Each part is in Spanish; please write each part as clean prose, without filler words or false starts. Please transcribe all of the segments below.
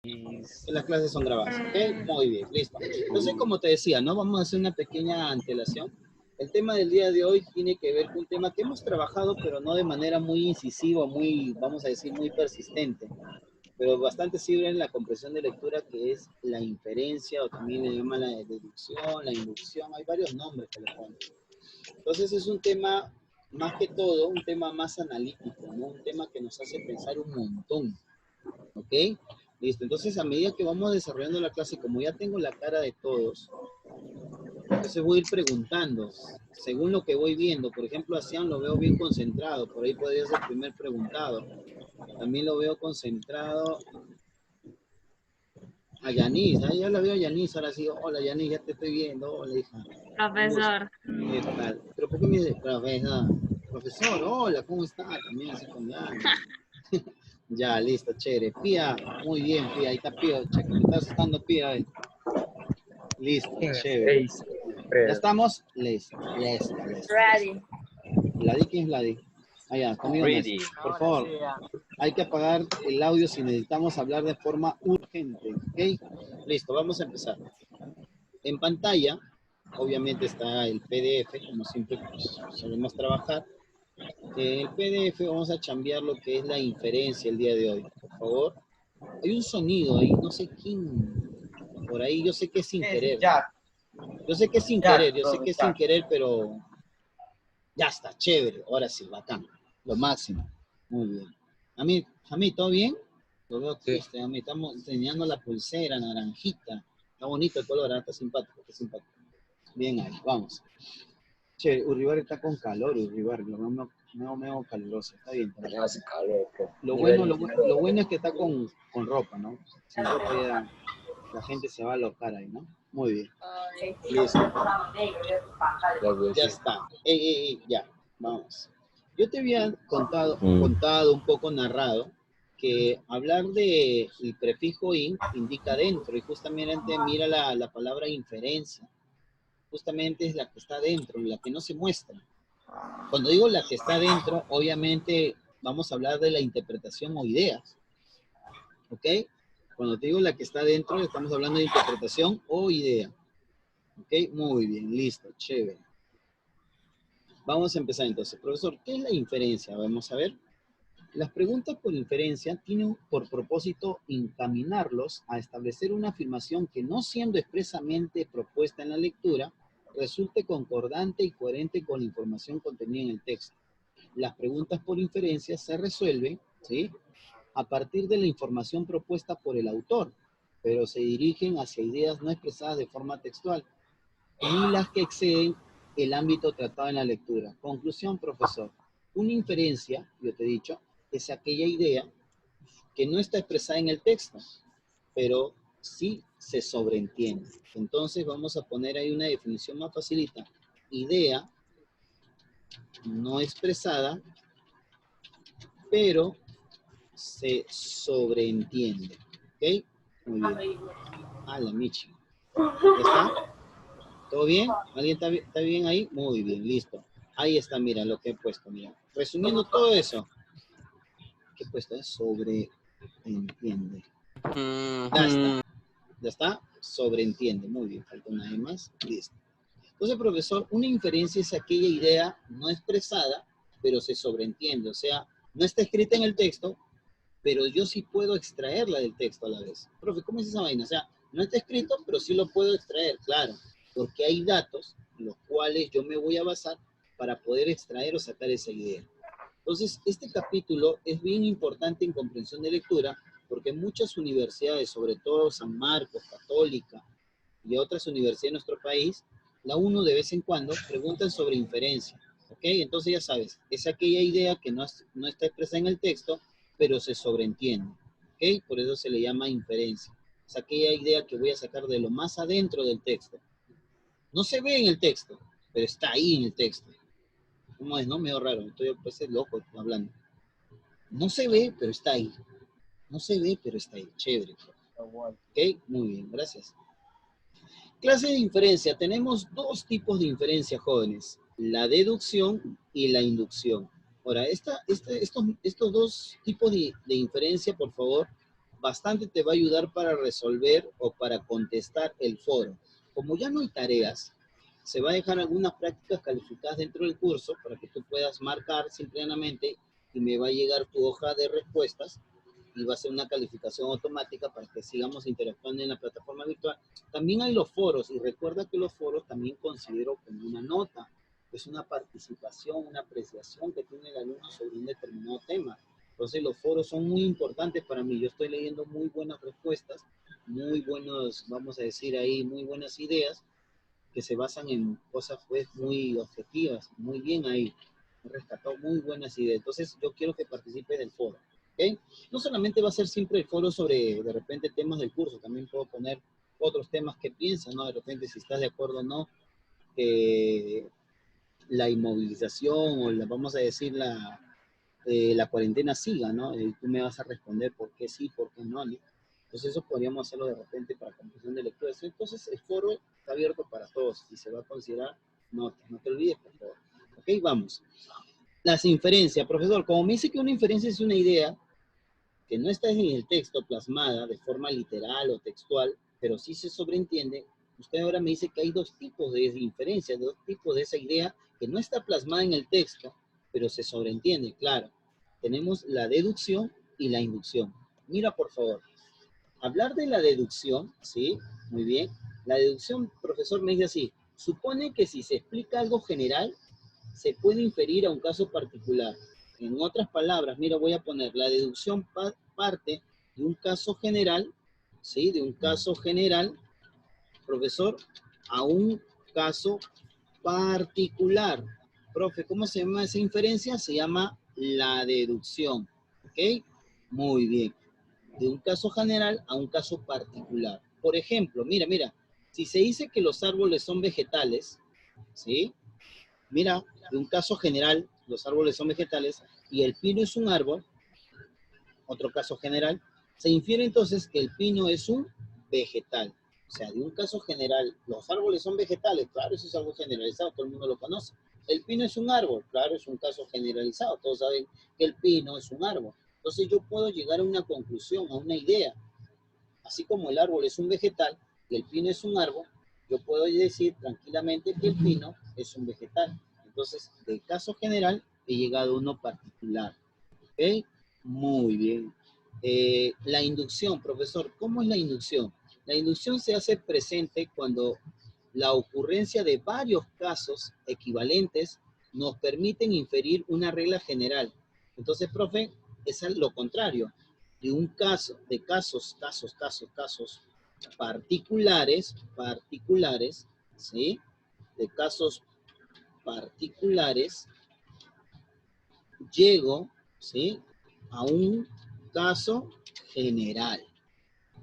Que las clases son grabadas, ¿ok? Muy bien, listo. Entonces, como te decía, ¿no? Vamos a hacer una pequeña antelación. El tema del día de hoy tiene que ver con un tema que hemos trabajado, pero no de manera muy incisiva, muy, vamos a decir, muy persistente, pero bastante sirve en la comprensión de lectura, que es la inferencia, o también le llaman la deducción, la inducción, hay varios nombres que le ponen. Entonces, es un tema, más que todo, un tema más analítico, ¿no? Un tema que nos hace pensar un montón. ¿Ok? Listo. Entonces, a medida que vamos desarrollando la clase, como ya tengo la cara de todos, entonces voy a ir preguntando, según lo que voy viendo. Por ejemplo, a Cian lo veo bien concentrado, por ahí podría ser el primer preguntado. También lo veo concentrado a Yanis, ahí ya la veo a Yanis, ahora sí, hola Yanis, ya te estoy viendo, hola hija, un gusto. Profesor. ¿Qué tal? Pero ¿por qué me dice, profesor? Profesor, hola, ¿cómo está? También así con ganas. Ya, listo, chévere. Pía, muy bien, Pía, ahí está Pía, checa, me está asustando Pía. Listo, chévere. ¿Ya estamos? Listo, listo, listo, listo. Ready. Vladi, ¿quién es Vladi? Ah, ya, conmigo no es. Ready. Por favor, hay que apagar el audio si necesitamos hablar de forma urgente, ¿ok? Listo, vamos a empezar. En pantalla, obviamente está el PDF, como siempre pues, solemos trabajar. En el PDF vamos a cambiar lo que es la inferencia el día de hoy, por favor. Hay un sonido ahí, no sé quién, por ahí, yo sé que es sin querer. Yo sé que es sin querer, yo sé que es sin querer, pero ya está, chévere, ahora sí, bacán, lo máximo. Muy bien. A mí, ¿todo bien? Lo veo triste, a mí, estamos enseñando la pulsera naranjita. Está bonito el color, está simpático, está simpático. Bien ahí, vamos. Che, Urribar está con calor, Urribar, lo veo caluroso, está bien. Está bien. Hace calor, bro. Lo bueno es que está con ropa, ¿no? Sin ropa ya la gente se va a alocar ahí, ¿no? Muy bien. Listo. Ya está. Ya. Vamos. Yo te había contado un poco narrado que hablar de el prefijo in indica dentro y justamente mira la palabra inferencia. Justamente es la que está dentro, la que no se muestra. Cuando digo la que está dentro, obviamente vamos a hablar de la interpretación o ideas. ¿Ok? Cuando te digo la que está dentro, estamos hablando de interpretación o idea. ¿Ok? Muy bien, listo, chévere. Vamos a empezar entonces. Profesor, ¿qué es la inferencia? Vamos a ver. Las preguntas por inferencia tienen por propósito encaminarlos a establecer una afirmación que, no siendo expresamente propuesta en la lectura, resulte concordante y coherente con la información contenida en el texto. Las preguntas por inferencia se resuelven, ¿sí?, a partir de la información propuesta por el autor, pero se dirigen hacia ideas no expresadas de forma textual, ni las que exceden el ámbito tratado en la lectura. Conclusión, profesor. Una inferencia, yo te he dicho, es aquella idea que no está expresada en el texto, pero sí se sobreentiende. Entonces vamos a poner ahí una definición más facilita. Idea no expresada, pero se sobreentiende. ¿Ok? Muy bien. A la Michi. ¿Ya está? ¿Todo bien? ¿Alguien está bien ahí? Muy bien, listo. Ahí está, mira lo que he puesto, mira. Resumiendo todo eso, ¿qué he puesto? Sobreentiende. Ya está. ¿Ya está? Sobreentiende. Muy bien, falta una vez más. Listo. Entonces, profesor, una inferencia es aquella idea no expresada, pero se sobreentiende. O sea, no está escrita en el texto, pero yo sí puedo extraerla del texto a la vez. Profe, ¿cómo es esa vaina? O sea, no está escrito, pero sí lo puedo extraer, claro, porque hay datos en los cuales yo me voy a basar para poder extraer o sacar esa idea. Entonces, este capítulo es bien importante en comprensión de lectura, porque muchas universidades, sobre todo San Marcos, Católica y otras universidades de nuestro país, la UNO de vez en cuando preguntan sobre inferencia. ¿Ok? Entonces ya sabes, es aquella idea que no está expresada en el texto, pero se sobreentiende. ¿Ok? Por eso se le llama inferencia. Es aquella idea que voy a sacar de lo más adentro del texto. No se ve en el texto, pero está ahí en el texto. ¿Cómo es, no? Medio raro. Estoy pues loco hablando. No se ve, pero está ahí. No se ve, pero está ahí. Chévere. ¿Ok? Muy bien, gracias. Clase de inferencia. Tenemos dos tipos de inferencia, jóvenes. La deducción y la inducción. Ahora, estos dos tipos de inferencia, por favor, bastante te va a ayudar para resolver o para contestar el foro. Como ya no hay tareas, se va a dejar algunas prácticas calificadas dentro del curso para que tú puedas marcar simplemente y me va a llegar tu hoja de respuestas y va a ser una calificación automática para que sigamos interactuando en la plataforma virtual. También hay los foros y recuerda que los foros también considero como una nota. Es una participación, una apreciación que tiene el alumno sobre un determinado tema. Entonces los foros son muy importantes para mí. Yo estoy leyendo muy buenas respuestas, muy buenos, vamos a decir ahí, muy buenas ideas que se basan en cosas pues muy objetivas, muy bien ahí. He rescatado muy buenas ideas. Entonces yo quiero que participe del foro. ¿Okay? No solamente va a ser siempre el foro sobre de repente temas del curso, también puedo poner otros temas que piensan, ¿no? De repente si estás de acuerdo o no, la inmovilización o la, vamos a decir la cuarentena siga, ¿no? Y tú me vas a responder por qué sí, por qué no, ¿no? Entonces eso podríamos hacerlo de repente para comprensión de lectura. Entonces el foro está abierto para todos y se va a considerar notas. No te olvides, por favor. Ok, vamos. Las inferencias, profesor. Como me dice que una inferencia es una idea que no está en el texto plasmada de forma literal o textual, pero sí se sobreentiende, usted ahora me dice que hay dos tipos de inferencia, dos tipos de esa idea que no está plasmada en el texto, pero se sobreentiende, claro. Tenemos la deducción y la inducción. Mira, por favor. Hablar de la deducción, ¿sí? Muy bien. La deducción, profesor, me dice así, supone que si se explica algo general, se puede inferir a un caso particular. En otras palabras, mira, voy a poner, la deducción parte de un caso general, ¿sí? De un caso general, profesor, a un caso particular. Profe, ¿cómo se llama esa inferencia? Se llama la deducción, ¿ok? Muy bien. De un caso general a un caso particular. Por ejemplo, mira, si se dice que los árboles son vegetales, ¿sí? Mira, de un caso general, los árboles son vegetales y el pino es un árbol, otro caso general, se infiere entonces que el pino es un vegetal. O sea, de un caso general, los árboles son vegetales, claro, eso es algo generalizado, todo el mundo lo conoce. El pino es un árbol, claro, es un caso generalizado, todos saben que el pino es un árbol. Entonces yo puedo llegar a una conclusión, a una idea. Así como el árbol es un vegetal y el pino es un árbol, yo puedo decir tranquilamente que el pino es un vegetal. Entonces, del caso general, he llegado a uno particular. ¿Ok? Muy bien. La inducción, profesor, ¿cómo es la inducción? La inducción se hace presente cuando la ocurrencia de varios casos equivalentes nos permiten inferir una regla general. Entonces, profe, es lo contrario. De un caso, de casos particulares, ¿sí? De casos particulares, llego, ¿sí? A un caso general.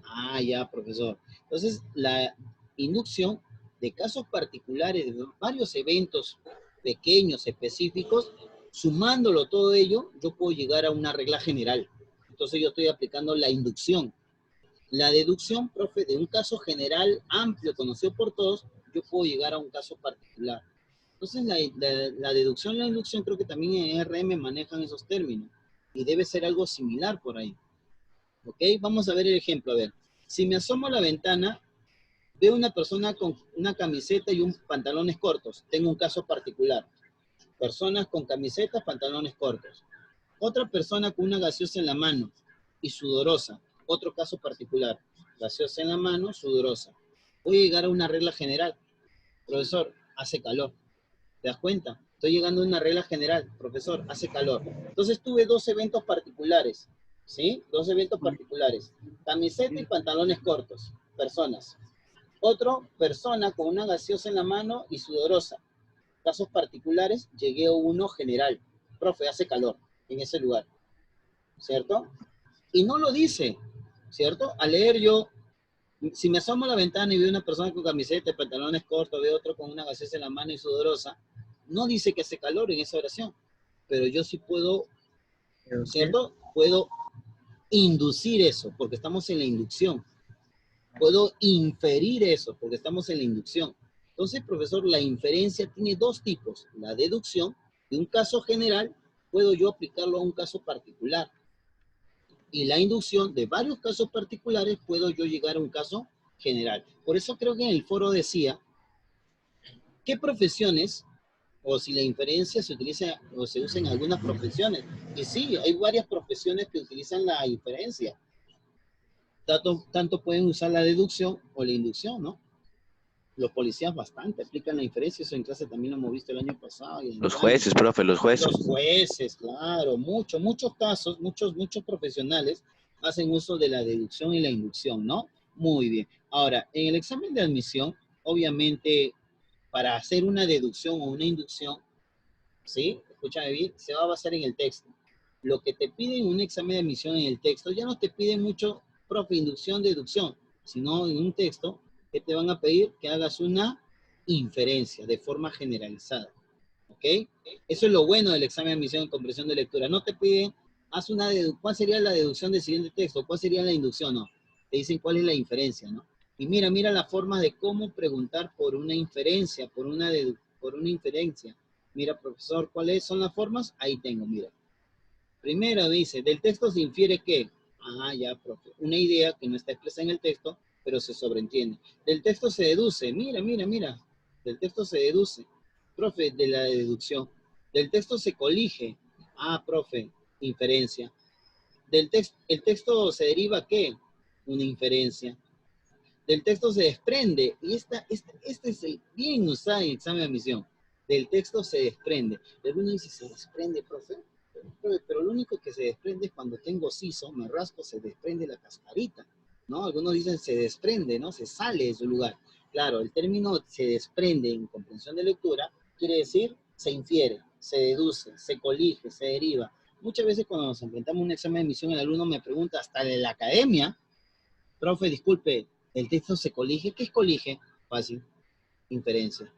Ah, ya, profesor. Entonces, la inducción de casos particulares, de varios eventos pequeños, específicos, sumándolo todo ello, yo puedo llegar a una regla general. Entonces, yo estoy aplicando la inducción. La deducción, profe, de un caso general amplio, conocido por todos, yo puedo llegar a un caso particular. Entonces, la deducción y la inducción creo que también en RM manejan esos términos. Y debe ser algo similar por ahí. ¿Ok? Vamos a ver el ejemplo. A ver, si me asomo a la ventana, veo una persona con una camiseta y un pantalones cortos. Tengo un caso particular. Personas con camisetas, pantalones cortos. Otra persona con una gaseosa en la mano y sudorosa. Otro caso particular. Gaseosa en la mano, sudorosa. Voy a llegar a una regla general. Profesor, hace calor. ¿Te das cuenta? Estoy llegando a una regla general. Profesor, hace calor. Entonces tuve dos eventos particulares. ¿Sí? Dos eventos particulares. Camiseta y pantalones cortos. Personas. Otro, persona con una gaseosa en la mano y sudorosa. Casos particulares, llegué a uno general. Profe, hace calor en ese lugar. ¿Cierto? Y no lo dice. ¿Cierto? Al leer yo, si me asomo a la ventana y veo una persona con camiseta y pantalones cortos, veo otro con una gaseosa en la mano y sudorosa, no dice que hace calor en esa oración. Pero yo sí puedo, ¿cierto? Puedo inducir eso, porque estamos en la inducción. Puedo inferir eso, porque estamos en la inducción. Entonces, profesor, la inferencia tiene dos tipos. La deducción, de un caso general, puedo yo aplicarlo a un caso particular. y la inducción de varios casos particulares, puedo yo llegar a un caso general. Por eso creo que en el foro decía, ¿qué profesiones, o si la inferencia se utiliza o se usa en algunas profesiones? Y sí, hay varias profesiones que utilizan la inferencia. Tanto pueden usar la deducción o la inducción, ¿no? Los policías bastante aplican la inferencia, eso en clase también lo hemos visto el año pasado. Y Los jueces, profe, los jueces. Los jueces, claro, muchos casos, muchos profesionales hacen uso de la deducción y la inducción, ¿no? Muy bien. Ahora, en el examen de admisión, obviamente, para hacer una deducción o una inducción, ¿sí? Escúchame bien, se va a basar en el texto. Lo que te piden en un examen de admisión en el texto, ya no te piden mucho, profe, inducción, deducción, sino en un texto que te van a pedir que hagas una inferencia de forma generalizada. ¿Ok? Eso es lo bueno del examen de admisión en comprensión de lectura. No te piden, haz una ¿cuál sería la deducción del siguiente texto? ¿Cuál sería la inducción? No. Te dicen cuál es la inferencia, ¿no? Y mira la forma de cómo preguntar por una inferencia, por una inferencia. Mira, profesor, ¿cuáles son las formas? Ahí tengo, mira. Primero dice, del texto se infiere que, ya, profe, una idea que no está expresada en el texto, pero se sobreentiende. Del texto se deduce, mira, del texto se deduce, profe, de la deducción. Del texto se colige, profe, inferencia. El texto se deriva, ¿qué? Una inferencia. Del texto se desprende, y este es el bien usado en examen de admisión. Del texto se desprende. Y alguno dice, ¿se desprende, profe? Pero lo único que se desprende es cuando tengo siso, me rasco, se desprende la cascarita, ¿no? Algunos dicen se desprende, ¿no? Se sale de su lugar. Claro, el término se desprende en comprensión de lectura quiere decir se infiere, se deduce, se colige, se deriva. Muchas veces cuando nos enfrentamos a un examen de admisión, el alumno me pregunta, hasta de la academia, profe, disculpe, ¿el texto se colige? ¿Qué es colige? Fácil, inferencia.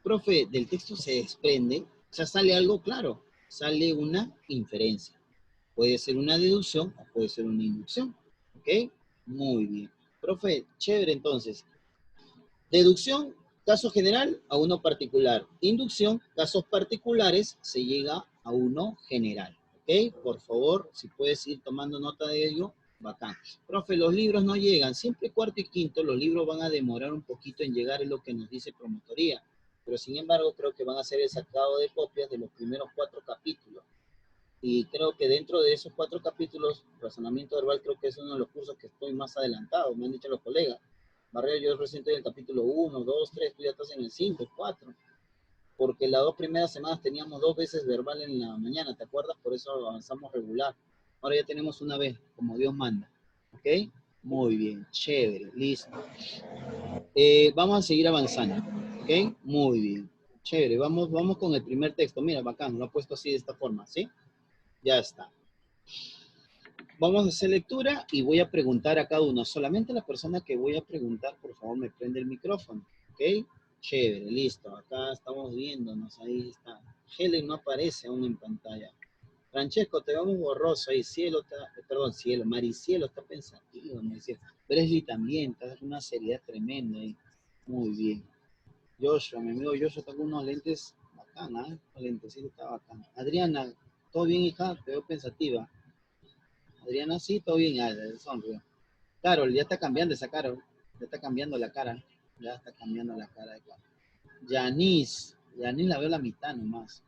Profe, del texto se desprende, o sea, sale algo claro, sale una inferencia. Puede ser una deducción o puede ser una inducción. ¿Ok? Muy bien. Profe, chévere entonces. Deducción, caso general a uno particular. Inducción, casos particulares, se llega a uno general. ¿Ok? Por favor, si puedes ir tomando nota de ello, bacán. Profe, los libros no llegan. Siempre cuarto y quinto, los libros van a demorar un poquito en llegar, es lo que nos dice promotoría. Pero sin embargo, creo que van a hacer el sacado de copias de los primeros 4 capítulos. Y creo que dentro de esos 4 capítulos, razonamiento verbal, creo que es uno de los cursos que estoy más adelantado, me han dicho los colegas. Barrio, yo recién estoy en el capítulo 1, 2, 3, tú ya estás en el 5, 4. Porque las 2 primeras semanas teníamos 2 veces verbal en la mañana, ¿te acuerdas? Por eso avanzamos regular. Ahora ya tenemos una vez, como Dios manda. ¿Ok? Muy bien, chévere, listo. Vamos a seguir avanzando. ¿Ok? Muy bien. Chévere, vamos con el primer texto. Mira, bacán, lo he puesto así de esta forma, ¿sí? Ya está. Vamos a hacer lectura y voy a preguntar a cada uno. Solamente la persona que voy a preguntar, por favor, me prende el micrófono. ¿Ok? Chévere, listo. Acá estamos viéndonos. Ahí está. Helen no aparece aún en pantalla. Francesco, te vemos borroso ahí. Maricielo está pensativo, me decía. Presley también, está en una seriedad tremenda ahí. Muy bien. Joshua, mi amigo Joshua, está con unos lentes bacanas, ¿eh? Un lentecito está bacán. Adriana, ¿todo bien, hija? Te veo pensativa. Adriana, sí, todo bien, sonrío. Carol, ya está cambiando esa Carol. Ya está cambiando la cara. Ya está cambiando la cara de Carol. Yanis la veo la mitad nomás.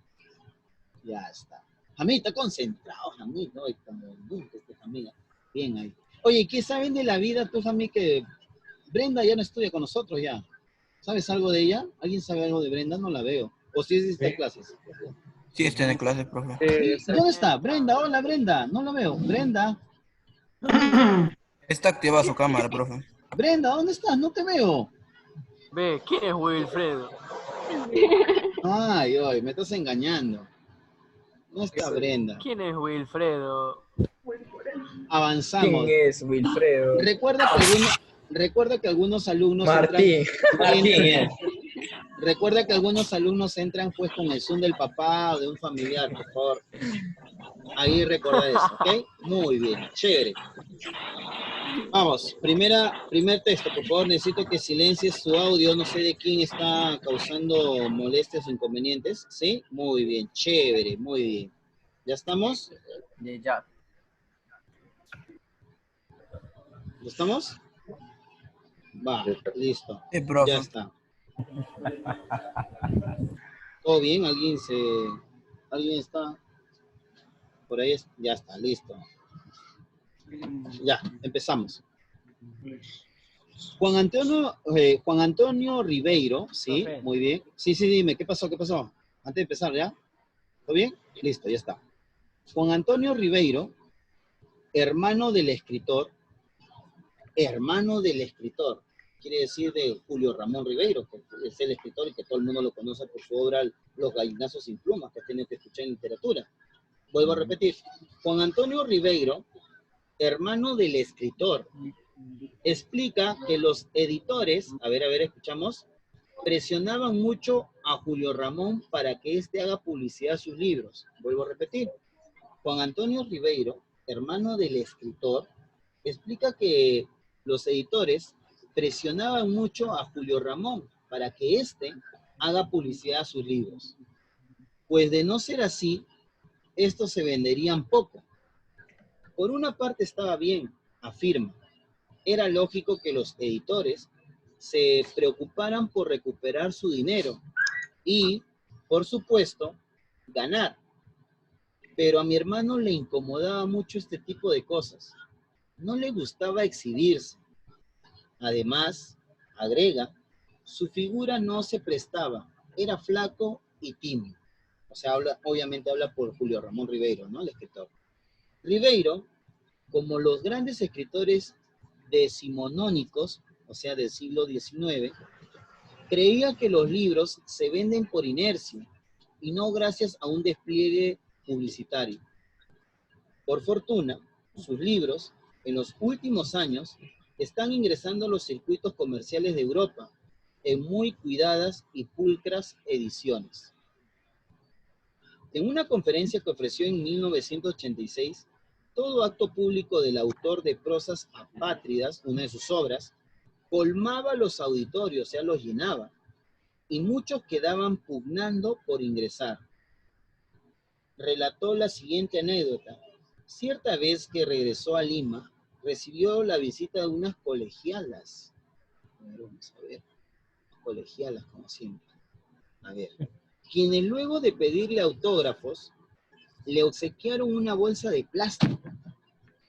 Ya está. Jamí, está concentrado, Jamí, ¿no? Y como nunca Jamí. Bien ahí. Oye, ¿qué saben de la vida tú, Jamí, que Brenda ya no estudia con nosotros ya? ¿Sabes algo de ella? ¿Alguien sabe algo de Brenda? No la veo. ¿O si está en clases? Sí, está en clase, profe. ¿Y dónde está? Brenda, hola Brenda. No la veo. Brenda. Está activa su cámara, profe. Brenda, ¿dónde estás? No te veo. Ve, ¿quién es Wilfredo? Ay, me estás engañando. No está Brenda. ¿Quién es Wilfredo? Avanzamos. ¿Quién es Wilfredo? Recuerda que algunos alumnos Martín. recuerda que algunos alumnos entran pues con el Zoom del papá o de un familiar, por favor. Ahí recuerda eso, ¿ok? Muy bien, chévere. Vamos, primer texto, por favor, necesito que silencies su audio, no sé de quién está causando molestias o inconvenientes, ¿sí? Muy bien, chévere, muy bien. ¿Ya estamos? Ya. ¿Estamos? Va, listo. Sí, profe. Ya está. ¿Todo bien? ¿Alguien está? Por ahí ya está, listo. Ya, empezamos. Juan Antonio Ribeiro, sí, Profe. muy bien. Sí, dime, ¿qué pasó? Antes de empezar, ¿ya? ¿Todo bien? Listo, ya está. Juan Antonio Ribeiro, hermano del escritor, quiere decir de Julio Ramón Ribeiro, que es el escritor y que todo el mundo lo conoce por su obra Los gallinazos sin plumas, que has tenido que escuchar en literatura. Vuelvo a repetir, Juan Antonio Ribeiro, hermano del escritor, explica que los editores, a ver, escuchamos, presionaban mucho a Julio Ramón para que éste haga publicidad a sus libros. Vuelvo a repetir, Juan Antonio Ribeiro, hermano del escritor, explica que los editores presionaban mucho a Julio Ramón para que éste haga publicidad a sus libros. Pues de no ser así, estos se venderían poco. Por una parte estaba bien, afirma. Era lógico que los editores se preocuparan por recuperar su dinero y, por supuesto, ganar. Pero a mi hermano le incomodaba mucho este tipo de cosas. No le gustaba exhibirse. Además, agrega, su figura no se prestaba. Era flaco y tímido. O sea, obviamente habla por Julio Ramón Ribeiro, ¿no? El escritor. Ribeiro, como los grandes escritores decimonónicos, o sea, del siglo XIX, creía que los libros se venden por inercia y no gracias a un despliegue publicitario. Por fortuna, sus libros, en los últimos años, están ingresando a los circuitos comerciales de Europa en muy cuidadas y pulcras ediciones. En una conferencia que ofreció en 1986, todo acto público del autor de Prosas Apátridas, una de sus obras, colmaba los auditorios, o sea, los llenaba, y muchos quedaban pugnando por ingresar. Relató la siguiente anécdota. Cierta vez que regresó a Lima, recibió la visita de unas colegialas. Vamos a ver, colegialas como siempre. A ver, quienes luego de pedirle autógrafos, le obsequiaron una bolsa de plástico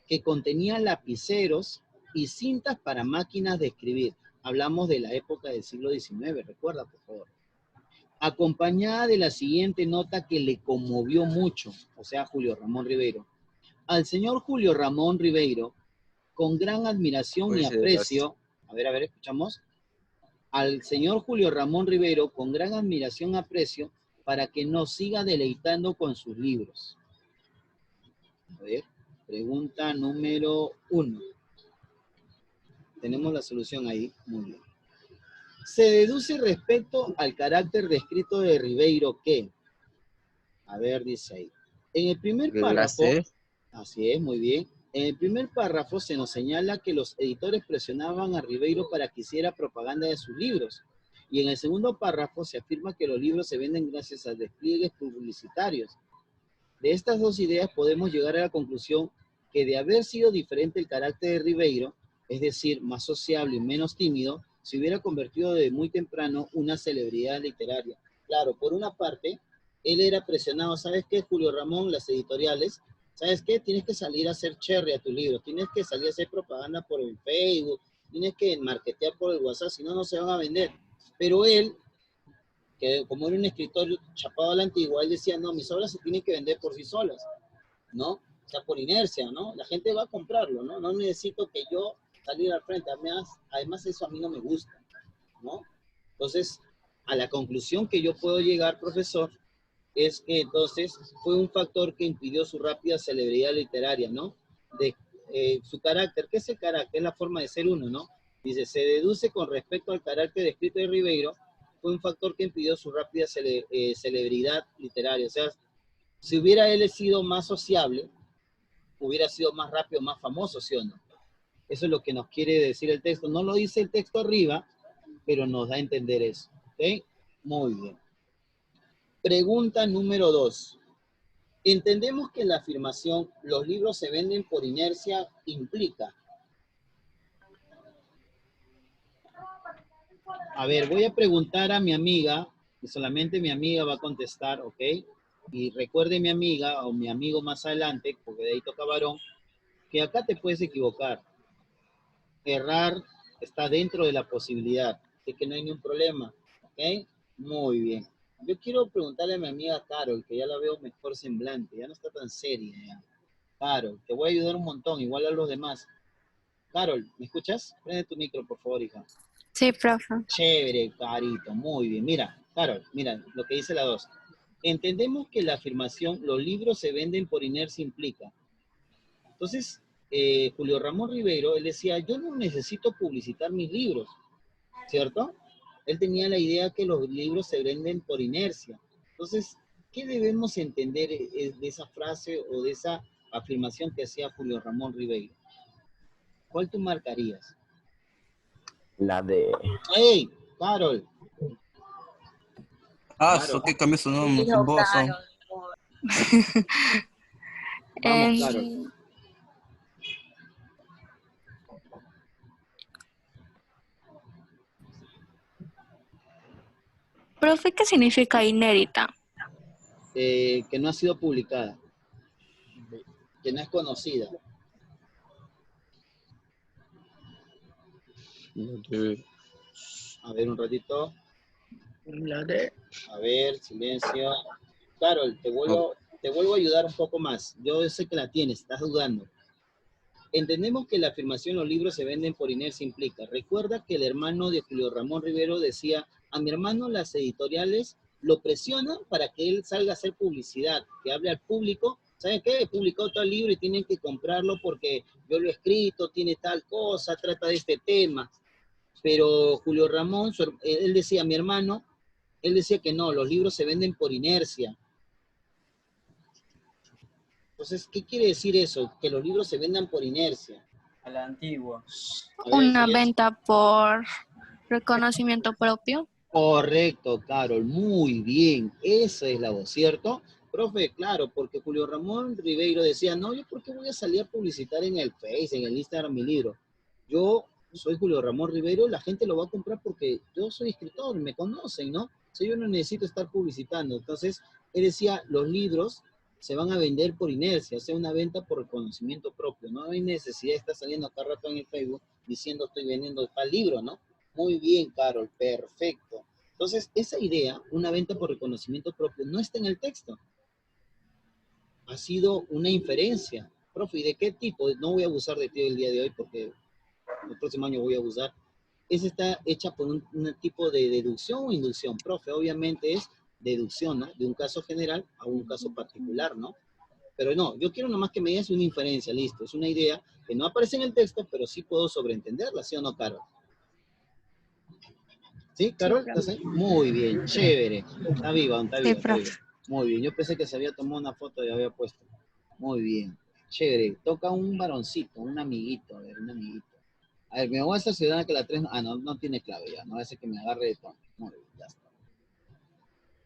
que contenía lapiceros y cintas para máquinas de escribir. Hablamos de la época del siglo XIX, recuerda, por favor. Acompañada de la siguiente nota que le conmovió mucho, o sea, Julio Ramón Ribeiro. Al señor Julio Ramón Ribeiro, con gran admiración y aprecio, a ver, escuchamos. Al señor Julio Ramón Ribeiro, con gran admiración y aprecio, para que nos siga deleitando con sus libros. A ver, pregunta número 1. Tenemos la solución ahí, muy bien. Se deduce respecto al carácter descrito de Ribeiro que, a ver, dice ahí, en el primer párrafo, así es, muy bien, en el primer párrafo se nos señala que los editores presionaban a Ribeiro para que hiciera propaganda de sus libros, y en el segundo párrafo se afirma que los libros se venden gracias a despliegues publicitarios. De estas dos ideas podemos llegar a la conclusión que de haber sido diferente el carácter de Ribeiro, es decir, más sociable y menos tímido, se hubiera convertido desde muy temprano una celebridad literaria. Claro, por una parte, él era presionado, ¿sabes qué, Julio Ramón? Las editoriales, ¿sabes qué? Tienes que salir a hacer cherry a tus libros, tienes que salir a hacer propaganda por el Facebook, tienes que marketear por el WhatsApp, si no, no se van a vender. Pero él, que como era un escritor chapado a la antigua, él decía, no, mis obras se tienen que vender por sí solas, ¿no? O sea, por inercia, ¿no? La gente va a comprarlo, ¿no? No necesito que yo salir al frente, además eso a mí no me gusta, ¿no? Entonces, a la conclusión que yo puedo llegar, profesor, es que entonces fue un factor que impidió su rápida celebridad literaria, ¿no? De su carácter. ¿Qué es el carácter? Es la forma de ser uno, ¿no? Dice, se deduce con respecto al carácter descrito de Ribeiro, fue un factor que impidió su rápida celebridad literaria. O sea, si hubiera él sido más sociable, hubiera sido más rápido, más famoso, ¿sí o no? Eso es lo que nos quiere decir el texto. No lo dice el texto arriba, pero nos da a entender eso. ¿Ok? Muy bien. Pregunta número 2. Entendemos que la afirmación, los libros se venden por inercia, implica. A ver, voy a preguntar a mi amiga, y solamente mi amiga va a contestar, ¿ok? Y recuerde mi amiga o mi amigo más adelante, porque de ahí toca varón, que acá te puedes equivocar. Errar está dentro de la posibilidad, así que no hay ningún problema, ¿ok? Muy bien. Yo quiero preguntarle a mi amiga Carol, que ya la veo mejor semblante, ya no está tan seria ya. Carol, te voy a ayudar un montón, igual a los demás. Carol, ¿me escuchas? Prende tu micro, por favor, hija. Sí, profe. Chévere, Carito, muy bien. Mira, Carol, mira lo que dice la 2. Entendemos que la afirmación, los libros se venden por inercia implica. Entonces, Julio Ramón Ribeiro, él decía, yo no necesito publicitar mis libros, ¿cierto? Él tenía la idea que los libros se venden por inercia. Entonces, ¿qué debemos entender de esa frase o de esa afirmación que hacía Julio Ramón Ribeiro? ¿Cuál tú marcarías? La de... ¡Hey, Carol! Ah, Carol. eso que cambió su nombre, Dijo bozo. Carol. Vamos, Carol. Profe, ¿qué significa inédita? Que no ha sido publicada, que no es conocida. A ver, un ratito. A ver, silencio. Carol, te vuelvo a ayudar un poco más. Yo sé que la tienes, estás dudando. Entendemos que la afirmación los libros se venden por inercia implica. Recuerda que el hermano de Julio Ramón Rivero decía, a mi hermano las editoriales lo presionan para que él salga a hacer publicidad, que hable al público. ¿Saben qué? He publicado tal libro y tienen que comprarlo porque yo lo he escrito, tiene tal cosa, trata de este tema. Pero Julio Ramón, él decía, mi hermano, él decía que no, los libros se venden por inercia. Entonces, ¿qué quiere decir eso? Que los libros se vendan por inercia. A la antigua. A ver, Una silencio. venta por reconocimiento propio. Correcto, Carol, muy bien. Esa es la voz, ¿cierto? Profe, claro, porque Julio Ramón Ribeiro decía, no, yo por qué voy a salir a publicitar en el Face, en el Instagram, mi libro. Yo soy Julio Ramón Ribeiro, la gente lo va a comprar porque yo soy escritor, me conocen, ¿no? O sea, yo no necesito estar publicitando. Entonces, él decía, los libros se van a vender por inercia, o sea, una venta por reconocimiento propio. No hay necesidad de estar saliendo cada rato en el Facebook diciendo estoy vendiendo tal libro, ¿no? Muy bien, Carol, perfecto. Entonces, esa idea, una venta por reconocimiento propio, no está en el texto. Ha sido una inferencia. Profe, ¿y de qué tipo? No voy a abusar de ti el día de hoy porque el próximo año voy a abusar. Esa está hecha por un tipo de deducción o inducción. Profe, obviamente es deducción, ¿no? De un caso general a un caso particular, ¿no? Pero no, yo quiero nomás que me digas una inferencia, listo. Es una idea que no aparece en el texto, pero sí puedo sobreentenderla, ¿sí o no, Carol? ¿Sí, Carol? ¿Estás ahí? Muy bien, chévere. Está viva, está viva, está viva. Muy bien, yo pensé que se había tomado una foto y había puesto. Muy bien, chévere. Toca un varoncito, un amiguito, a ver, un amiguito. A ver, me voy a hacer ciudadana que la 3... Ah, no, no tiene clave ya, no va a ser que me agarre de tono. Muy bien, ya está.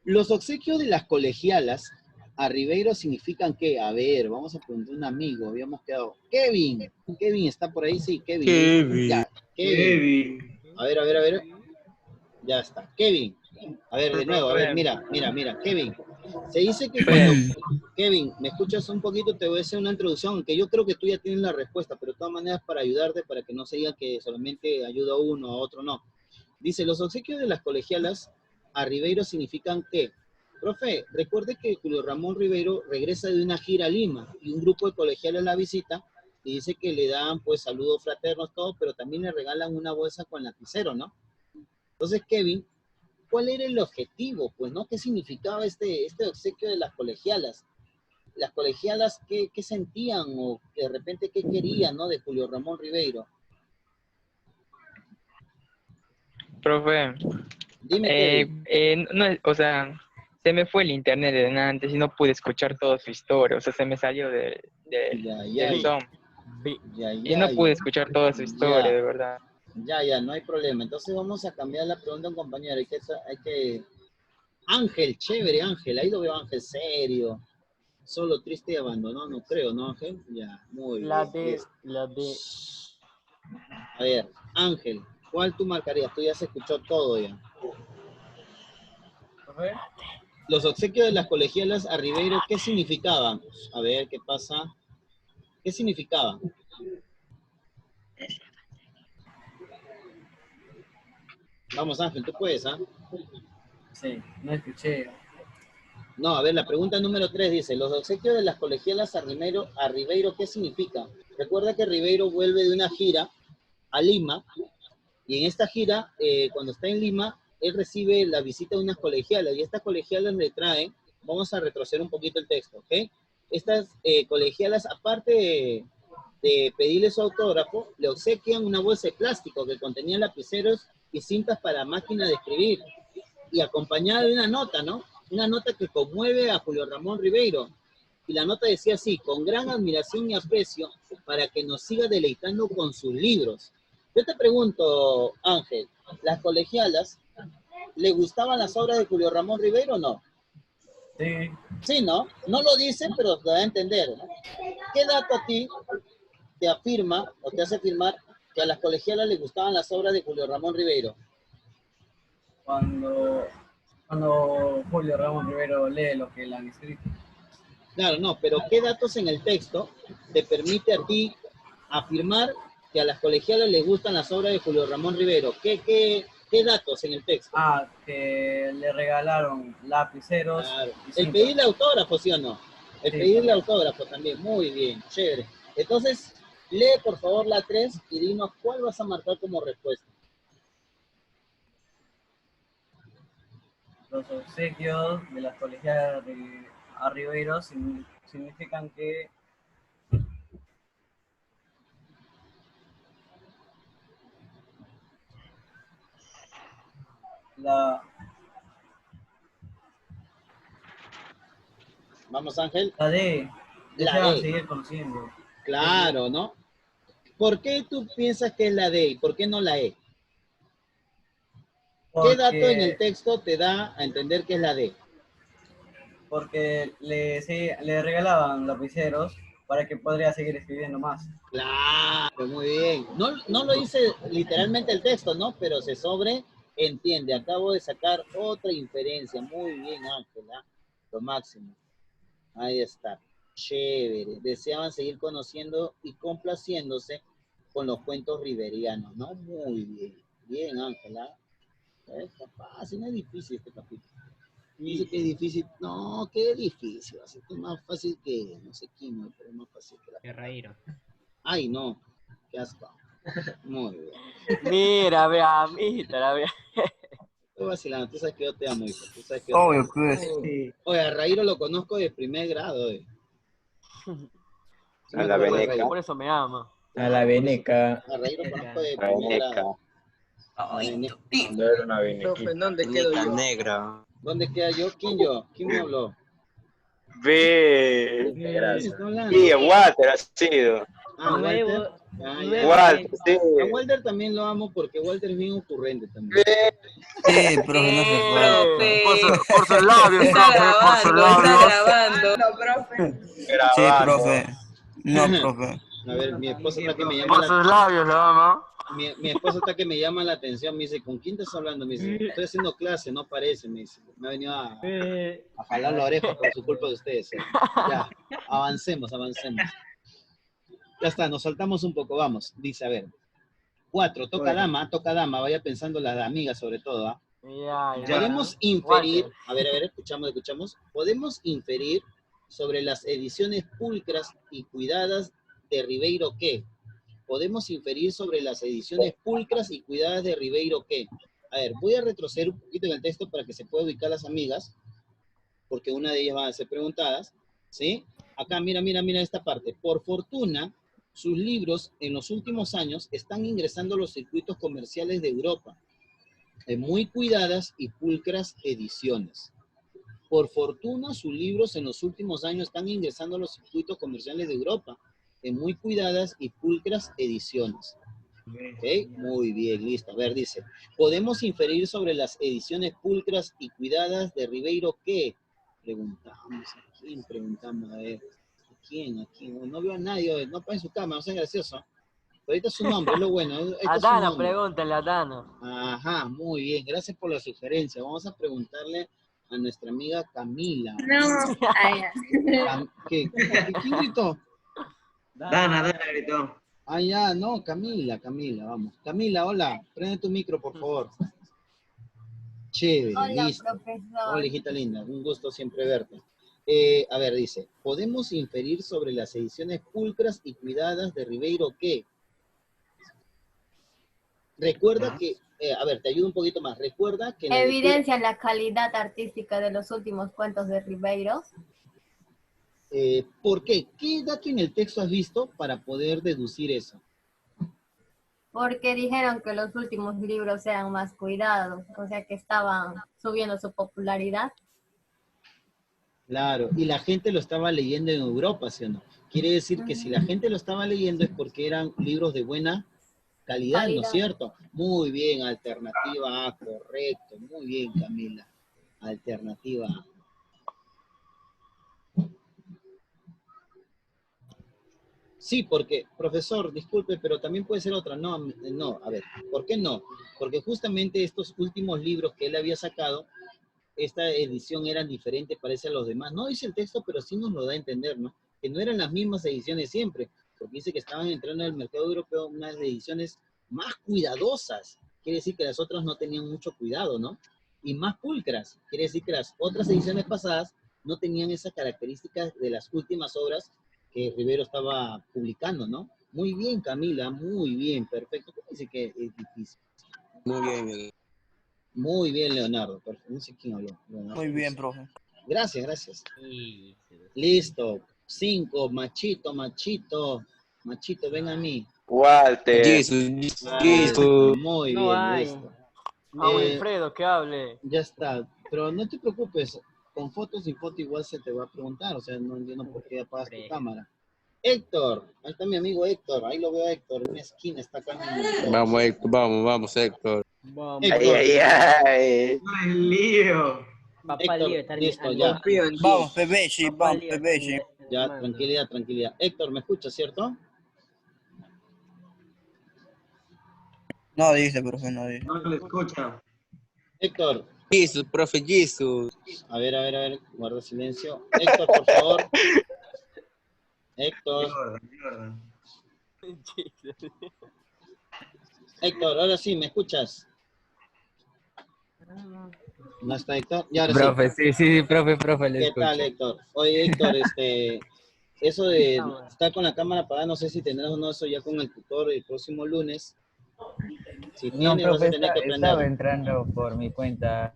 Los obsequios de las colegialas a Ribeiro significan que, a ver, vamos a preguntar a un amigo, habíamos quedado. Kevin, Kevin está por ahí, sí, Kevin. Kevin. Ya, Kevin. A ver. Ya está. Kevin. A ver, de nuevo, a ver, mira, Kevin. Se dice que cuando... Kevin, ¿me escuchas un poquito? Te voy a hacer una introducción, aunque yo creo que tú ya tienes la respuesta, pero de todas maneras para ayudarte, para que no se diga que solamente ayuda a uno, a otro no. Dice, los obsequios de las colegialas a Ribeiro significan que, profe, recuerde que Julio Ramón Ribeiro regresa de una gira a Lima y un grupo de colegiales la visita y dice que le dan pues saludos fraternos, todo, pero también le regalan una bolsa con lapicero, ¿no? Entonces, Kevin, ¿cuál era el objetivo? Pues, ¿no? ¿Qué significaba este obsequio de las colegialas? Las colegialas, ¿qué sentían o de repente qué querían, ¿no? De Julio Ramón Ribeiro. Profe, Dime, Kevin. no, o sea, se me fue el internet de antes y no pude escuchar toda su historia, o sea, se me salió del Zoom. Y no pude escuchar toda su historia, de verdad. Ya, no hay problema. Entonces vamos a cambiar la pregunta a un compañero. Hay que... Ángel, chévere, Ángel. Ahí lo veo, Ángel, serio. Solo, triste y abandonado, no creo, ¿no, Ángel? Ya, muy bien. La D. A ver, Ángel, ¿Cuál tú marcarías? Tú ya se escuchó todo ya. Los obsequios de las colegialas a Ribeiro, ¿qué significaban? A ver, ¿qué pasa? ¿Qué significaban? Vamos, Ángel, tú puedes, ¿ah? Sí, no escuché. No, a ver, la pregunta número 3 dice, los obsequios de las colegialas a Ribeiro, ¿qué significa? Recuerda que Ribeiro vuelve de una gira a Lima, y en esta gira, cuando está en Lima, él recibe la visita de unas colegialas, y estas colegialas le traen, vamos a retroceder un poquito el texto, ¿ok? Estas colegialas, aparte de pedirle su autógrafo, le obsequian una bolsa de plástico que contenía lapiceros y cintas para máquina de escribir, y acompañada de una nota, ¿no? Una nota que conmueve a Julio Ramón Ribeiro. Y la nota decía así, con gran admiración y aprecio para que nos siga deleitando con sus libros. Yo te pregunto, Ángel, ¿las colegialas le gustaban las obras de Julio Ramón Ribeiro o no? Sí. Sí, ¿no? No lo dice, pero te da a entender, ¿no? ¿Qué dato a ti te afirma o te hace afirmar que a las colegialas les gustaban las obras de Julio Ramón Ribeiro? Cuando Julio Ramón Rivero lee lo que le han escrito. Claro, no, pero ¿qué datos en el texto te permite a ti afirmar que a las colegialas les gustan las obras de Julio Ramón Ribeiro? ¿Qué datos en el texto? Ah, que le regalaron lapiceros. Claro. Y El pedirle autógrafo, ¿sí o no? El sí, pedirle también. autógrafo también, muy bien, chévere. Entonces, lee por favor la 3 y dinos cuál vas a marcar como respuesta. Los obsequios de las colegialas a Ribeiro significan que Vamos, Ángel. la D La desean D. seguir conociendo. Claro, ¿no? ¿Por qué tú piensas que es la D y por qué no la E? ¿Qué dato en el texto te da a entender que es la D? Porque le regalaban lapiceros para que podría seguir escribiendo más. Claro, muy bien. No lo dice literalmente el texto, ¿no? Pero se sobreentiende. Acabo de sacar otra inferencia. Muy bien, Ángela. Lo máximo. Ahí está. Chévere. Deseaban seguir conociendo y complaciéndose con los cuentos riberianos, ¿no? Muy bien. Bien, Ángela. Está fácil, no es difícil este capítulo. Dice que es difícil. No, qué difícil. Así que es más fácil que no sé quién, ¿no? Pero es más fácil que la... Guerreiro. Ay, no. Qué asco. Muy bien. Mira, vea, mijita, vea. Estoy vacilando. Tú sabes que yo te amo, hijo. Tú sabes que yo Obvio, te amo. pues. Sí. Oye, a Rairo lo conozco de primer grado, Sí, A la me acuerdo de veneca. Rairo. Por eso me ama. A la veneca. A Rairo lo conozco de La primer veneca. grado. Ay, No era una Profe, venequita. ¿dónde quedo yo? negra. ¿Dónde queda yo? ¿Quién yo? ¿Quién me habló? Ve. ¿Quién está hablando? Sí, Walter ha sido. Ah, Walter. Nuevo, Ah, nuevo. ya. Walter, sí. A Walter también lo amo porque Walter es bien ocurrente también. Ve. Sí, profe, no se profe. Por sus labios, profe, por sus labios. Sí, Grabando. profe. No, profe. A ver, mi esposa está que me llama Por la... sus labios, lo ama. Mi esposa está que me llama la atención, me dice, ¿con quién estás hablando? Me dice, estoy haciendo clase, no parece, me dice. Me ha venido a jalar la oreja por su culpa de ustedes. Ya, avancemos. Ya está, nos saltamos un poco, vamos. Dice, a ver. 4, toca dama, vaya pensando las amigas sobre todo, ¿ah? Ya. Podemos inferir, Walter. a ver, escuchamos. Podemos inferir sobre las ediciones pulcras y cuidadas de Ribeiro ¿qué? Podemos inferir sobre las ediciones pulcras y cuidadas de Ribeiro ¿qué? A ver, voy a retroceder un poquito en el texto para que se pueda ubicar las amigas, porque una de ellas van a ser preguntadas, ¿sí? Acá, mira esta parte. Por fortuna, sus libros en los últimos años están ingresando a los circuitos comerciales de Europa, en muy cuidadas y pulcras ediciones. Por fortuna, sus libros en los últimos años están ingresando a los circuitos comerciales de Europa, en muy cuidadas y pulcras ediciones. ¿Ok? Muy bien, listo. A ver, dice, ¿podemos inferir sobre las ediciones pulcras y cuidadas de Ribeiro qué? Preguntamos, ¿a quién preguntamos? A ver, ¿a quién? No veo a nadie, no pone su cama, no sea gracioso. ahorita su nombre, es lo bueno. Ahorita A su Dana, nombre. pregúntale a Dana. Ajá, muy bien, gracias por la sugerencia. Vamos a preguntarle a nuestra amiga Camila. No, ¿Quién gritó? Dana gritó. Ah, ya, no, Camila, vamos. Camila, hola, prende tu micro, por favor. Chévere, Hola, listo. profesor. Hola, hijita linda, un gusto siempre verte. A ver, dice, ¿podemos inferir sobre las ediciones pulcras y cuidadas de Ribeiro qué? Recuerda que, a ver, te ayudo un poquito más. Recuerda que... Evidencia la calidad artística de los últimos cuentos de Ribeiro. ¿Por qué? ¿Qué dato en el texto has visto para poder deducir eso? Porque dijeron que los últimos libros eran más cuidados, o sea que estaban subiendo su popularidad. Claro, y la gente lo estaba leyendo en Europa, ¿sí o no? Quiere decir que si la gente lo estaba leyendo es porque eran libros de buena calidad, ¿no es cierto? Muy bien, alternativa A, correcto. Muy bien, Camila. Alternativa A. Sí, porque, profesor, disculpe, pero también puede ser otra. No, no, a ver, ¿por qué no? Porque justamente estos últimos libros que él había sacado, esta edición era diferente, parece a los demás. No dice el texto, pero sí nos lo da a entender, ¿no? Que no eran las mismas ediciones siempre, porque dice que estaban entrando en el mercado europeo unas ediciones más cuidadosas. Quiere decir que las otras no tenían mucho cuidado, ¿no? Y más pulcras. Quiere decir que las otras ediciones pasadas no tenían esas características de las últimas obras que Rivero estaba publicando, ¿no? Muy bien, Camila, muy bien, perfecto. ¿Cómo dice que es difícil? Muy bien. Muy bien, Leonardo. Perfecto. No sé quién habló. Leonardo. Muy bien, profe. Gracias, gracias. Listo. 5, machito, ven a mí. Walter. Muy No bien, hay. listo. A Wilfredo, que hable. Ya está, pero no te preocupes, con fotos sin foto igual se te va a preguntar, o sea, no entiendo por qué apagas tu cámara. Héctor, ahí está mi amigo Héctor, ahí lo veo a Héctor, en una esquina está acá. Vamos, Héctor, vamos, Héctor. Héctor. Ay. ¡El lío! Héctor, listo, ya. Vamos, Pepechi, vamos, Pepechi. Ya, tranquilidad. Héctor, ¿me escuchas, cierto? No dice, profe, no dice. No le escucha. Héctor. Jesus, profe, Jesus. A ver, guarda silencio. Héctor, por favor. Héctor. Héctor, ahora sí, ¿me escuchas? ¿No está Héctor? Ya, ahora profe, sí. sí, profe, le ¿Qué escucho. tal, Héctor? Oye, Héctor, eso de estar con la cámara apagada, no sé si tendrás o no eso ya con el tutor el próximo lunes. Si No, tienes, vas profe, a tener que estaba aprender. entrando por mi cuenta,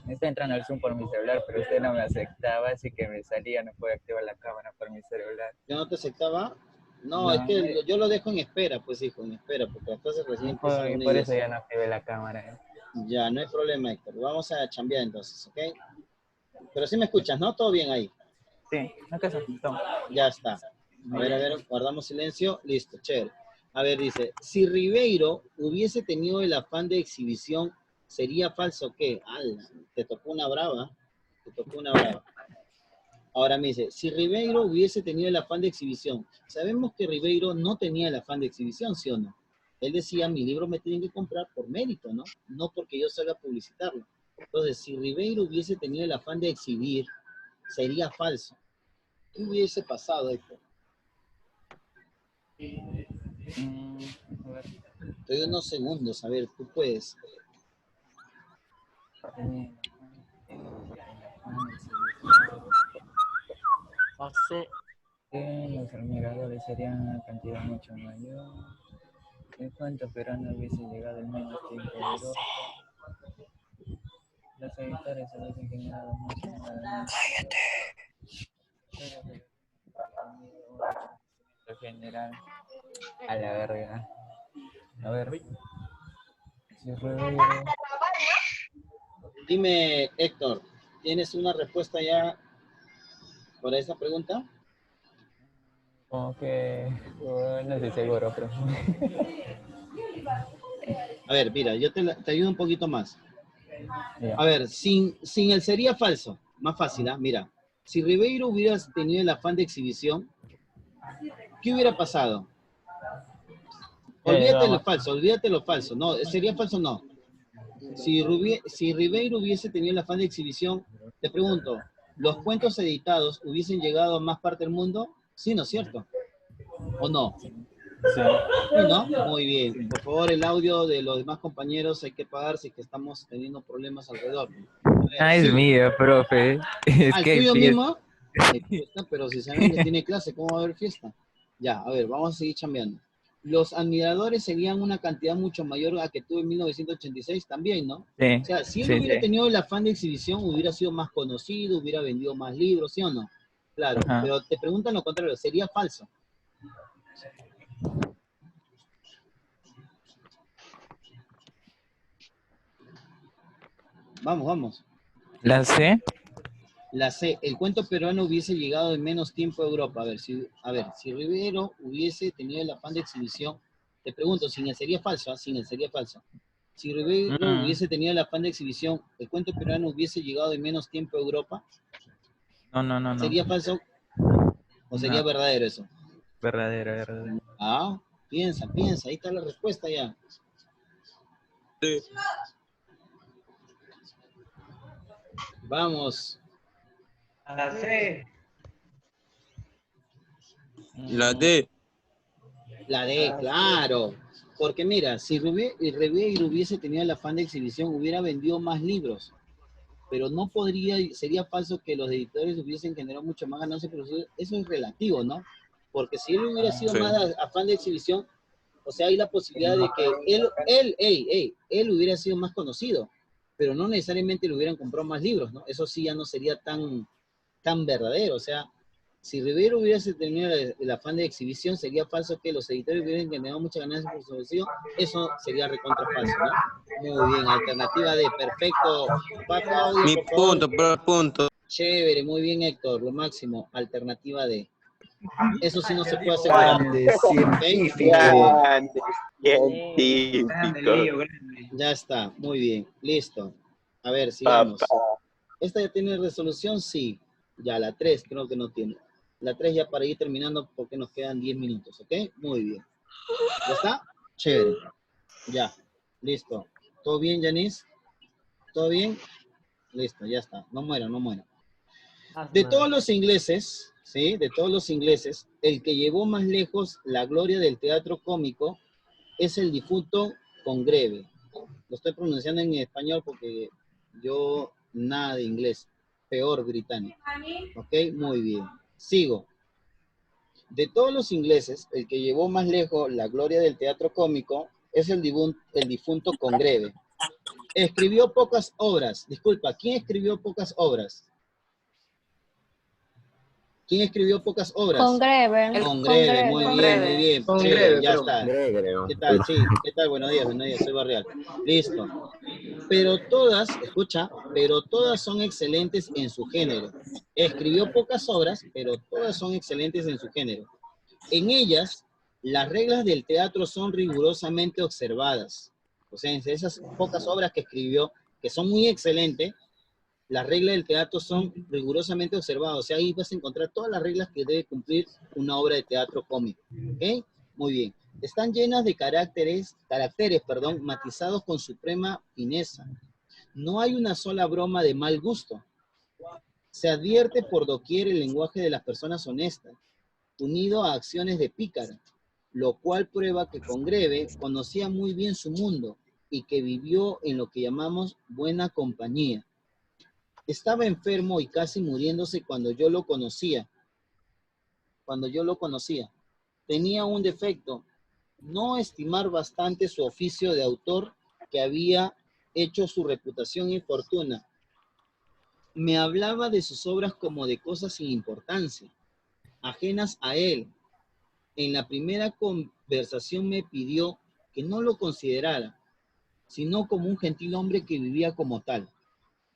estaba entrando al Zoom por mi celular, pero usted no me aceptaba, así que me salía, no puedo activar la cámara por mi celular. ¿Yo no te aceptaba? No, No, es que yo lo dejo en espera, pues hijo, en espera, porque entonces recién empieza y una por y eso ya no activé la cámara. Ya, no hay problema, Héctor. Vamos a chambear entonces, ¿ok? Pero sí me escuchas, ¿no? ¿Todo bien ahí? Sí, no que eso, toma. Ya está. A ver, guardamos silencio. Listo, chévere. A ver, dice, si Ribeiro hubiese tenido el afán de exhibición, ¿sería falso qué? ¡Hala! Te tocó una brava. Ahora me dice, si Ribeiro hubiese tenido el afán de exhibición, sabemos que Ribeiro no tenía el afán de exhibición, ¿sí o no? Él decía, mi libro me tienen que comprar por mérito, ¿no? No porque yo salga a publicitarlo. Entonces, si Ribeiro hubiese tenido el afán de exhibir, sería falso. ¿Qué hubiese pasado, Héctor? A ver. Te doy unos segundos, a ver, tú puedes. Los admiradores serían una cantidad mucho mayor. ¿En cuánto Perón hubiese llegado al menos tiempo de Europa? Los editores hubiesen generado mucho más. General. A la verga. A ver. Si Ribeiro... Dime, Héctor, ¿tienes una respuesta ya para esa pregunta? Como que... no estoy seguro, pero... A ver, mira, yo te ayudo un poquito más. Yeah. A ver, sin el sería falso, más fácil, ¿ah? Mira, si Ribeiro hubiera tenido el afán de exhibición, ¿qué hubiera pasado? olvídate lo falso. No, sería falso no. Si Ribeiro hubiese tenido el afán de exhibición, te pregunto, ¿los cuentos editados hubiesen llegado a más parte del mundo? Sí, ¿no es cierto? ¿O no? Sí. ¿Sí, no? Muy bien. Por favor, el audio de los demás compañeros hay que pagar si es que estamos teniendo problemas alrededor. Es mío, profe. Es ¿El que tuyo fiesta. mismo? Hay fiesta, pero si saben que tiene clase, ¿cómo va a haber fiesta? Ya, a ver, vamos a seguir chambeando. Los admiradores serían una cantidad mucho mayor a que tuve en 1986 también, ¿no? Sí, O sea, si él sí, hubiera sí. tenido el afán de exhibición, hubiera sido más conocido, hubiera vendido más libros, ¿sí o no? Claro, Ajá. pero te preguntan lo contrario, sería falso. Vamos. ¿La C? La C, el cuento peruano hubiese llegado en menos tiempo a Europa. A ver, si Rivero hubiese tenido el afán de exhibición, te pregunto, sin él sería falso, sin él sería falso. Si Rivero hubiese tenido el afán de exhibición, ¿el cuento peruano hubiese llegado en menos tiempo a Europa? No. ¿Sería falso o sería verdadero eso? Verdadero. Ah, piensa, ahí está la respuesta ya. Sí. Vamos. La C. La D. La D, claro. Porque mira, si Ribeiro hubiese tenido el afán de exhibición, hubiera vendido más libros. Pero no podría, sería falso que los editores hubiesen generado mucho más ganancias, pero eso es relativo, ¿no? Porque si él hubiera sido más afán de exhibición, o sea, hay la posibilidad de que él hubiera sido más conocido, pero no necesariamente le hubieran comprado más libros, ¿no? Eso sí ya no sería tan verdadero, o sea, si Rivero hubiese tenido el afán de exhibición, sería falso que los editores hubieran generado muchas ganancias por su bolsillo, eso sería recontra falso, ¿no? Muy bien, alternativa D, perfecto. Paco, audio, Mi por favor. punto. Chévere, muy bien, Héctor, lo máximo, alternativa D. Eso sí no se puede asegurar. Científico. Ya está, muy bien, listo. A ver, sigamos. ¿Esta ya tiene resolución? Sí. Ya, la 3 creo que no tiene. La 3 ya para ir terminando porque nos quedan 10 minutos, ¿ok? Muy bien. ¿Ya está? Chévere. Ya, listo. ¿Todo bien, Yanis? ¿Todo bien? Listo, ya está. No muera. De todos los ingleses, ¿sí? De todos los ingleses, el que llevó más lejos la gloria del teatro cómico es el difunto Congreve. Lo estoy pronunciando en español porque yo nada de inglés. Peor británico. ¿Ok? Muy bien. Sigo. De todos los ingleses, el que llevó más lejos la gloria del teatro cómico es el difunto Congreve. Escribió pocas obras. Disculpa, ¿quién escribió pocas obras? ¿Quién escribió pocas obras? Congreve. Congreve, muy bien. Congreve, ya creo. está. ¿Qué tal? Sí, ¿qué tal? Buenos días, soy Barreal. Listo. Pero todas son excelentes en su género. Escribió pocas obras, pero todas son excelentes en su género. En ellas, las reglas del teatro son rigurosamente observadas. O sea, en esas pocas obras que escribió, que son muy excelentes, las reglas del teatro son rigurosamente observadas. O sea, ahí vas a encontrar todas las reglas que debe cumplir una obra de teatro cómico. ¿Ok? Muy bien. Están llenas de caracteres, matizados con suprema fineza. No hay una sola broma de mal gusto. Se advierte por doquier el lenguaje de las personas honestas, unido a acciones de pícara, lo cual prueba que Congreve conocía muy bien su mundo y que vivió en lo que llamamos buena compañía. Estaba enfermo y casi muriéndose cuando yo lo conocía. Tenía un defecto, no estimar bastante su oficio de autor que había hecho su reputación y fortuna. Me hablaba de sus obras como de cosas sin importancia, ajenas a él. En la primera conversación me pidió que no lo considerara, sino como un gentil hombre que vivía como tal.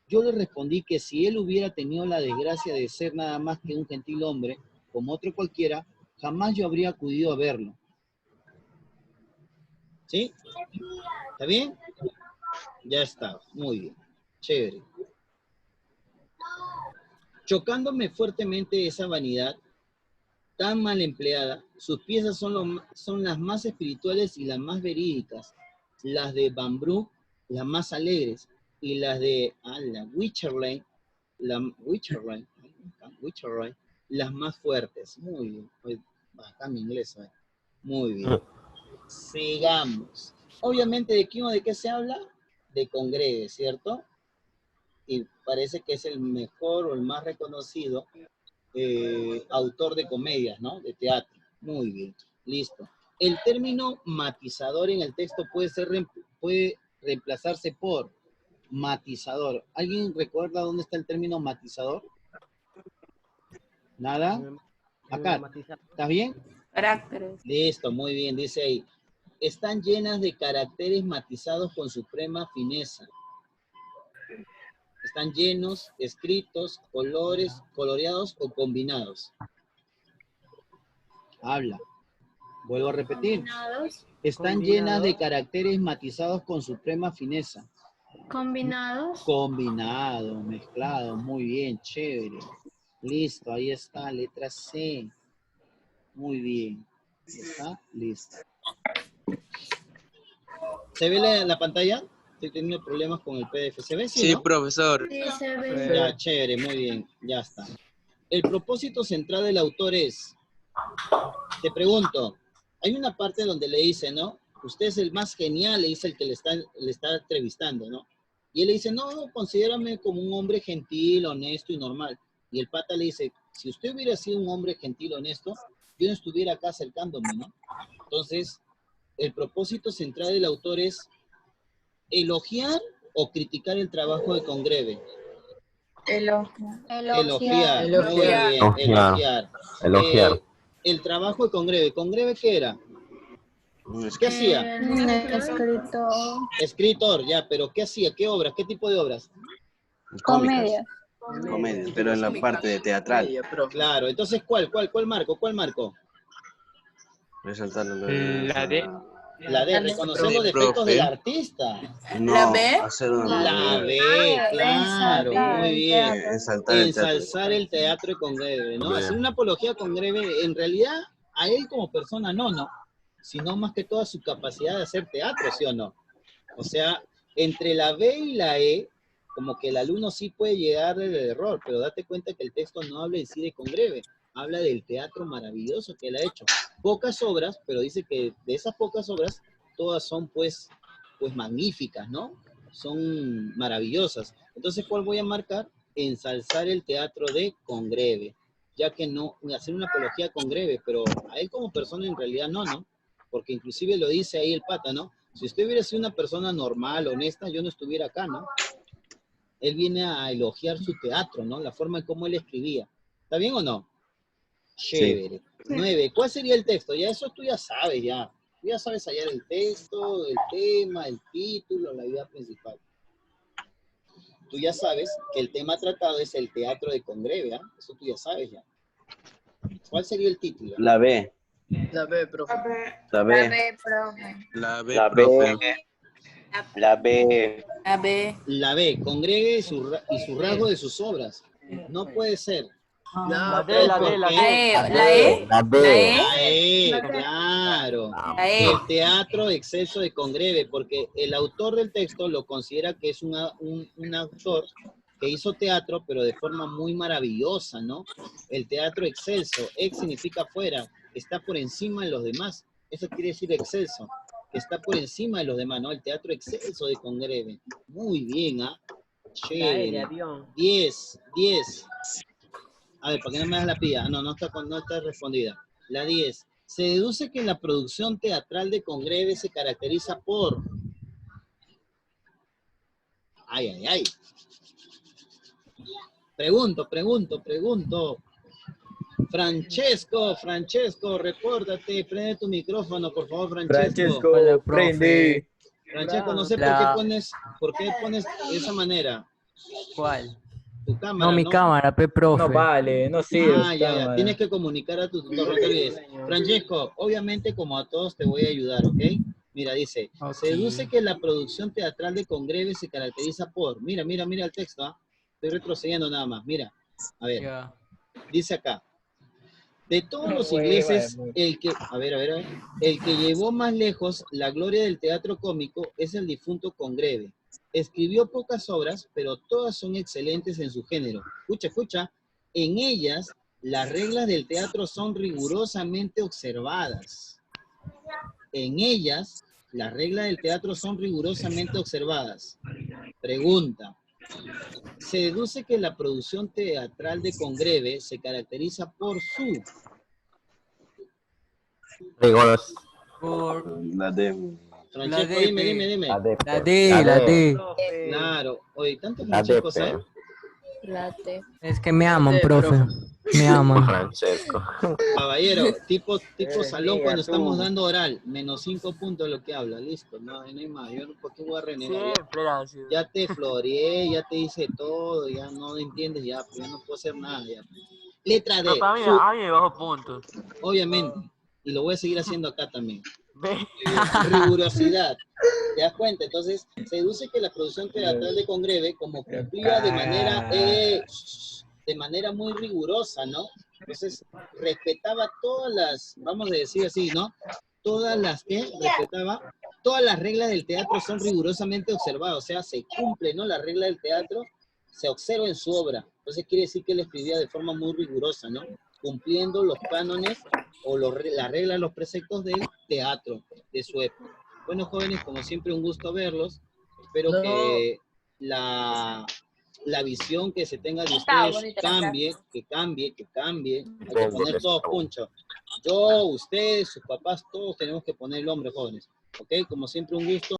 Yo le respondí que si él hubiera tenido la desgracia de ser nada más que un gentil hombre, como otro cualquiera, jamás yo habría acudido a verlo. ¿Sí? ¿Está bien? Ya está, muy bien. Chévere. Chocándome fuertemente esa vanidad, tan mal empleada, sus piezas son las más espirituales y las más verídicas. Las de Van Brugh, las más alegres, y las de Wycherley, las más fuertes. Muy bien. Acá mi inglés, ¿eh? Muy bien. Sigamos. Obviamente, ¿de qué se habla? De Congreve, ¿cierto? Y parece que es el mejor o el más reconocido autor de comedias, ¿no? De teatro. Muy bien. Listo. El término matizador en el texto puede reemplazarse por matizador. ¿Alguien recuerda dónde está el término matizador? ¿Nada? Acá. ¿Estás bien? Caracteres. Listo, muy bien. Dice ahí. Están llenas de caracteres matizados con suprema fineza. Están llenos, escritos, colores, coloreados o combinados. Habla. Vuelvo a repetir. Combinados. Están llenas de caracteres matizados con suprema fineza. Combinados. Combinado, mezclado, muy bien, chévere. Listo, ahí está, letra C. Muy bien. Ahí está, listo. ¿Se ve la pantalla? Estoy teniendo problemas con el PDF. ¿Se ve? Sí, ¿no? profesor. Sí, se ve. Ya, chévere, muy bien, ya está. El propósito central del autor es, te pregunto, hay una parte donde le dice, ¿no? Usted es el más genial, le dice el que le está entrevistando, ¿no? Y él le dice, no, considérame como un hombre gentil, honesto y normal. Y el pata le dice, si usted hubiera sido un hombre gentil, honesto, yo no estuviera acá acercándome, ¿no? Entonces, el propósito central del autor es elogiar o criticar el trabajo de Congreve. Elogiar. Muy bien, elogiar. El trabajo de Congreve. ¿Congreve qué era? ¿Qué hacía? Escritor, ya, pero ¿qué hacía? ¿Qué obras? ¿Qué tipo de obras? Comedia, pero en la parte de teatral. Claro, entonces, ¿cuál marco? ¿Cuál marco? Resaltar La D. La D, reconocer los defectos del artista. No, ¿La B? hacer una... La B, claro, muy bien. Ensalzar el teatro de Congreve, ¿no? Bien. Hacer una apología a Congreve, en realidad, a él como persona no, sino más que toda su capacidad de hacer teatro, ¿sí o no? O sea, entre la B y la E, como que el alumno sí puede llegar al error, pero date cuenta que el texto no habla en sí de Congreve, habla del teatro maravilloso que él ha hecho. Pocas obras, pero dice que de esas pocas obras, todas son pues magníficas, ¿no? Son maravillosas. Entonces, ¿cuál voy a marcar? Ensalzar el teatro de Congreve, ya que no, hacer una apología a Congreve, pero a él como persona en realidad no, porque inclusive lo dice ahí el pata, ¿no? Si usted hubiera sido una persona normal, honesta, yo no estuviera acá, ¿no? Él viene a elogiar su teatro, ¿no? La forma en cómo él escribía. ¿Está bien o no? Chévere. Sí. 9. ¿Cuál sería el texto? Ya eso tú ya sabes, ya. Tú ya sabes hallar el texto, el tema, el título, la idea principal. Tú ya sabes que el tema tratado es el teatro de Congreve, ¿eh? Eso tú ya sabes ya. ¿Cuál sería el título? La B. La B, profe. La B. La B, La profe. B. La B. La B. La B, Congreve y su rasgo de sus obras. No puede ser. La D, la D, la D. La E. La B. La E, claro. La E. El teatro exceso de Congreve, porque el autor del texto lo considera que es un autor que hizo teatro, pero de forma muy maravillosa, ¿no? El teatro excelso, ex significa fuera, está por encima de los demás. Eso quiere decir excelso, que está por encima de los demás, ¿no? El teatro excelso de Congreve. Muy bien, ¿ah? Chévere. 10. A ver, ¿para qué no me das la pilla? No está respondida. La 10. Se deduce que la producción teatral de Congreve se caracteriza por... Ay. Pregunto. Francesco, repórtate, prende tu micrófono, por favor, Francesco. Hola, prende. Francesco, no sé por qué pones de esa manera. ¿Cuál? Tu cámara, No, mi cámara, profe. No vale, no sirve. Ya. Tienes que comunicar a tu tutor, no te olvides. Francesco, obviamente como a todos te voy a ayudar, ¿ok? Mira, dice, se deduce que la producción teatral de Congreve se caracteriza por... Mira el texto, ¿ah? Estoy retrocediendo nada más, mira. A ver, dice acá. De todos los ingleses, el que llevó más lejos la gloria del teatro cómico es el difunto Congreve. Escribió pocas obras, pero todas son excelentes en su género. Escucha. En ellas, las reglas del teatro son rigurosamente observadas. En ellas, las reglas del teatro son rigurosamente observadas. Pregunta. Se deduce que la producción teatral de Congreve se caracteriza por su... Rigoros. La D. Francesco, dime. La D. Claro. Oye, tanto La Francesco, D, ¿sabes? Late. Es que me aman, profe. Me aman. Francesco. Caballero, tipo salón Mira, cuando tú. estamos dando oral, menos 5 puntos lo que habla, listo, no hay más, yo no, ¿por qué voy a renegar? Ya te floreé, ya te hice todo, ya no entiendes, ya, pues ya no puedo hacer nada, ya. Letra D, A mí me bajó puntos. obviamente, y lo voy a seguir haciendo acá también. Rigurosidad, ¿te das cuenta? Entonces, se deduce que la producción teatral de Congreve, como cumplía de manera muy rigurosa, ¿no? Entonces, respetaba todas las, vamos a decir así, ¿no? Todas las reglas del teatro son rigurosamente observadas, o sea, se cumple, ¿no? La regla del teatro se observa en su obra. Entonces, quiere decir que él escribía de forma muy rigurosa, ¿no? Cumpliendo los cánones o las reglas, los preceptos del teatro de su época. Bueno, jóvenes, como siempre, un gusto verlos. Espero que la visión que se tenga de ustedes cambie. Hay que poner todos punchos. Yo, ustedes, sus papás, todos tenemos que poner el hombre, jóvenes. ¿Ok? Como siempre, un gusto.